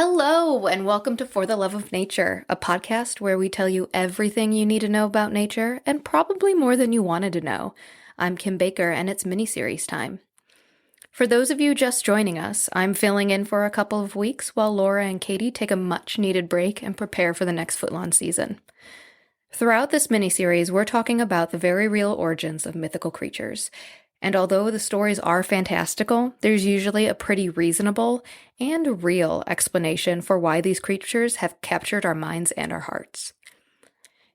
Hello, and welcome to For the Love of Nature, a podcast where we tell you everything you need to know about nature and probably more than you wanted to know. I'm Kim Baker, and it's mini-series time. For those of you just joining us, I'm filling in for a couple of weeks while Laura and Katie take a much-needed break and prepare for the next footlong season. Throughout this mini-series, we're talking about the very real origins of mythical creatures. And although the stories are fantastical, there's usually a pretty reasonable and real explanation for why these creatures have captured our minds and our hearts.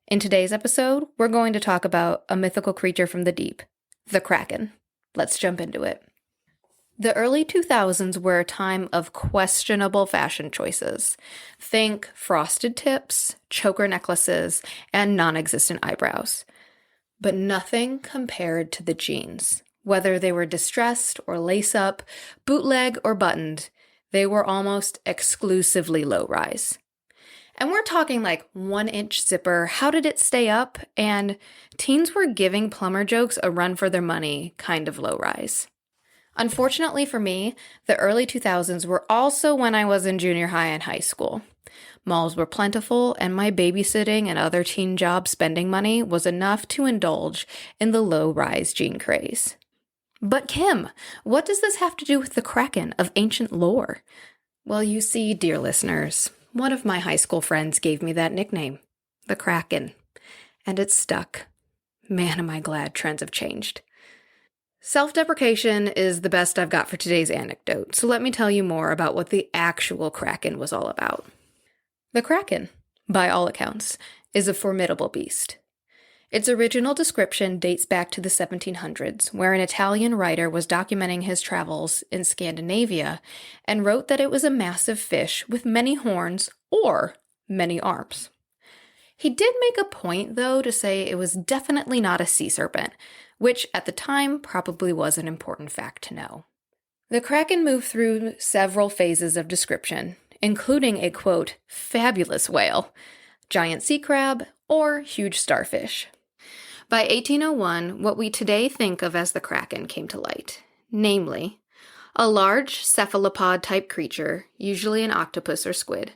In today's episode, we're going to talk about a mythical creature from the deep, the Kraken. Let's jump into it. The early 2000s were a time of questionable fashion choices. Think frosted tips, choker necklaces, and non-existent eyebrows. But nothing compared to the jeans. Whether they were distressed or lace-up, bootleg or buttoned, they were almost exclusively low-rise. And we're talking like 1-inch zipper, how did it stay up, and teens were giving plumber jokes a run for their money kind of low-rise. Unfortunately for me, the early 2000s were also when I was in junior high and high school. Malls were plentiful, and my babysitting and other teen job spending money was enough to indulge in the low-rise jean craze. But Kim, what does this have to do with the Kraken of ancient lore? Well, you see, dear listeners, one of my high school friends gave me that nickname, the Kraken, and it stuck. Man, am I glad trends have changed. Self-deprecation is the best I've got for today's anecdote, so let me tell you more about what the actual Kraken was all about. The Kraken, by all accounts, is a formidable beast. Its original description dates back to the 1700s, where an Italian writer was documenting his travels in Scandinavia and wrote that it was a massive fish with many horns or many arms. He did make a point, though, to say it was definitely not a sea serpent, which at the time probably was an important fact to know. The Kraken moved through several phases of description, including a, quote, fabulous whale, giant sea crab, or huge starfish. By 1801, what we today think of as the Kraken came to light, namely, a large cephalopod-type creature, usually an octopus or squid,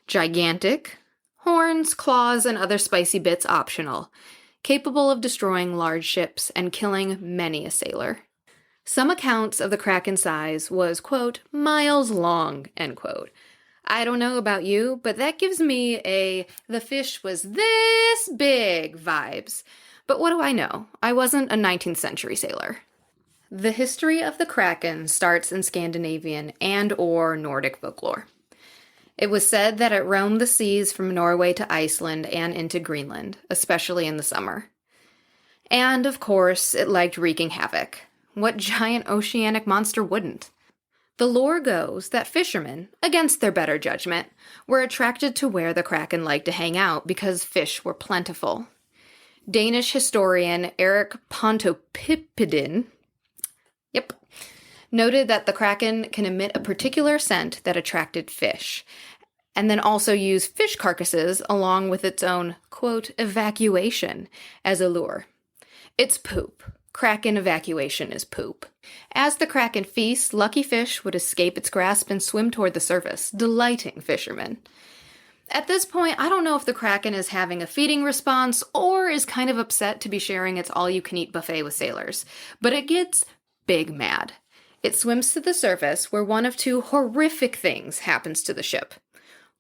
gigantic, horns, claws, and other spicy bits optional, capable of destroying large ships and killing many a sailor. Some accounts of the Kraken's size was, quote, miles long, end quote. I don't know about you, but that gives me the fish was this big vibes. But what do I know? I wasn't a 19th century sailor. The history of the Kraken starts in Scandinavian and or Nordic folklore. It was said that it roamed the seas from Norway to Iceland and into Greenland, especially in the summer. And, of course, it liked wreaking havoc. What giant oceanic monster wouldn't? The lore goes that fishermen, against their better judgment, were attracted to where the Kraken liked to hang out because fish were plentiful. Danish historian Erik Pontoppidan noted that the Kraken can emit a particular scent that attracted fish, and then also use fish carcasses along with its own, quote, evacuation as a lure. It's poop. Kraken evacuation is poop. As the Kraken feasts, lucky fish would escape its grasp and swim toward the surface, delighting fishermen. At this point, I don't know if the Kraken is having a feeding response or is kind of upset to be sharing its all-you-can-eat buffet with sailors, but it gets big mad. It swims to the surface where one of two horrific things happens to the ship.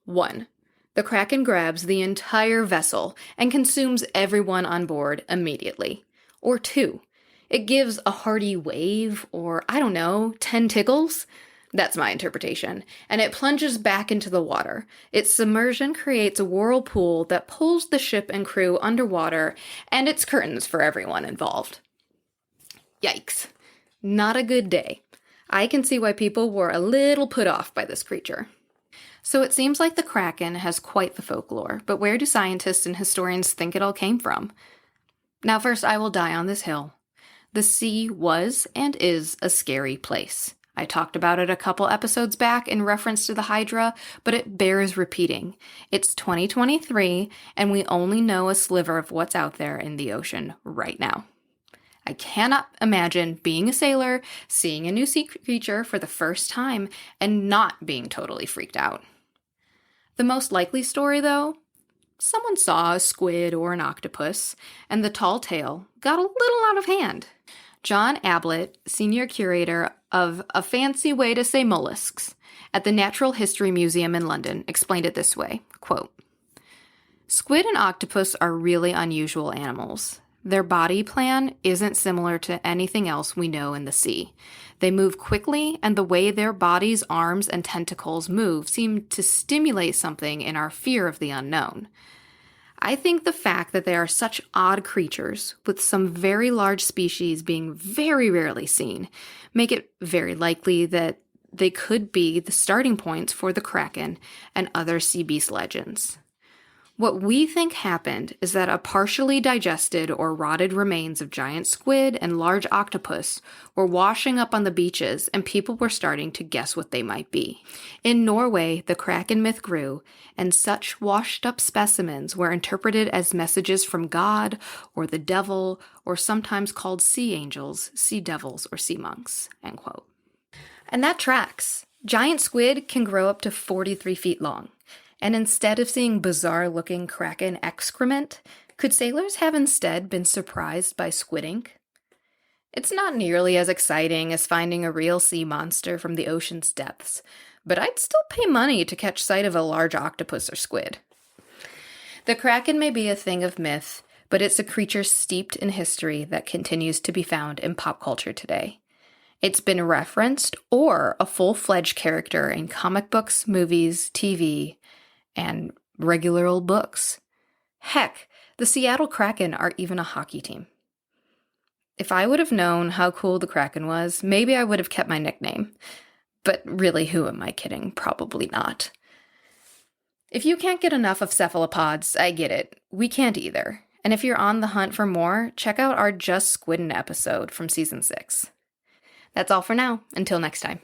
1. The Kraken grabs the entire vessel and consumes everyone on board immediately. Or 2. It gives a hearty wave or, 10 tickles. That's my interpretation. And it plunges back into the water. Its submersion creates a whirlpool that pulls the ship and crew underwater, and it's curtains for everyone involved. Yikes. Not a good day. I can see why people were a little put off by this creature. So it seems like the Kraken has quite the folklore, but where do scientists and historians think it all came from? Now first, I will die on this hill. The sea was and is a scary place. I talked about it a couple episodes back in reference to the Hydra, but it bears repeating. It's 2023, and we only know a sliver of what's out there in the ocean right now. I cannot imagine being a sailor, seeing a new sea creature for the first time, and not being totally freaked out. The most likely story, though, someone saw a squid or an octopus, and the tall tale got a little out of hand. John Ablett, senior curator of A Fancy Way to Say Mollusks at the Natural History Museum in London, explained it this way, quote, "Squid and octopus are really unusual animals. Their body plan isn't similar to anything else we know in the sea. They move quickly, and the way their bodies, arms, and tentacles move seem to stimulate something in our fear of the unknown. I think the fact that they are such odd creatures, with some very large species being very rarely seen, make it very likely that they could be the starting points for the Kraken and other sea beast legends. What we think happened is that a partially digested or rotted remains of giant squid and large octopus were washing up on the beaches, and people were starting to guess what they might be. In Norway, the Kraken myth grew, and such washed-up specimens were interpreted as messages from God or the devil, or sometimes called sea angels, sea devils, or sea monks." End quote. And that tracks. Giant squid can grow up to 43 feet long. And instead of seeing bizarre-looking Kraken excrement, could sailors have instead been surprised by squid ink? It's not nearly as exciting as finding a real sea monster from the ocean's depths, but I'd still pay money to catch sight of a large octopus or squid. The Kraken may be a thing of myth, but it's a creature steeped in history that continues to be found in pop culture today. It's been referenced or a full-fledged character in comic books, movies, TV, and regular old books. Heck, the Seattle Kraken are even a hockey team. If I would have known how cool the Kraken was, maybe I would have kept my nickname. But really, who am I kidding? Probably not. If you can't get enough of cephalopods, I get it. We can't either. And if you're on the hunt for more, check out our Just Squiddin' episode from season 6. That's all for now. Until next time.